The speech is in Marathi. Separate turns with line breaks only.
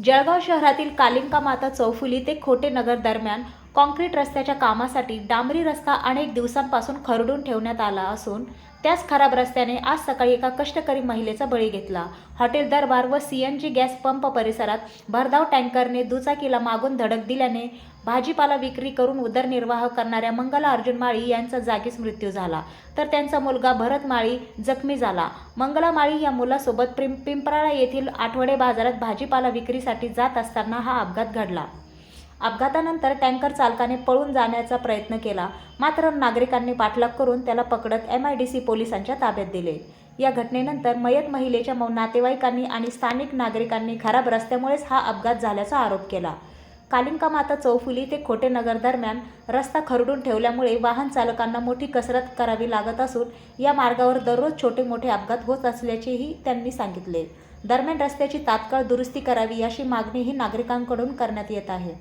जळगाव शहरातील कालिंका माता चौफुली ते खोटे नगर दरम्यान कॉन्क्रीट रस्त्याच्या कामासाठी डांबरी रस्ता अनेक दिवसांपासून खरडून ठेवण्यात आला असून त्याच खराब रस्त्याने आज सकाळी एका कष्टकरी महिलेचा बळी घेतला। हॉटेल दरबार व सीएनजी गॅस पंप परिसरात भरधाव टँकरने दुचाकीला मागून धडक दिल्याने भाजीपाला विक्री करून उदरनिर्वाह करणाऱ्या मंगला अर्जुन माळी यांचा जागीच मृत्यू झाला, तर त्यांचा मुलगा भरत माळी जखमी झाला। मंगला माळी या मुलासोबत पिंपराळा येथील आठवडे बाजारात भाजीपाला विक्रीसाठी जात असताना हा अपघात घडला। अपघातानंतर टँकर चालकाने पळून जाण्याचा प्रयत्न केला, मात्र नागरिकांनी पाठलाग करून त्याला पकडत MIDC पोलिसांच्या ताब्यात दिले। या घटनेनंतर मयत महिलेच्या नातेवाईकांनी आणि स्थानिक नागरिकांनी खराब रस्त्यामुळेच हा अपघात झाल्याचा आरोप केला। कालिंका माता चौफुली ते खोटे नगर दरम्यान रस्ता खरडून ठेवल्यामुळे वाहन चालकांना मोठी कसरत करावी लागत असून या मार्गावर दररोज छोटे मोठे अपघात होत असल्याचेही त्यांनी सांगितले। दरम्यान रस्त्याची तात्काळ दुरुस्ती करावी अशी मागणीही नागरिकांकडून करण्यात येत आहे।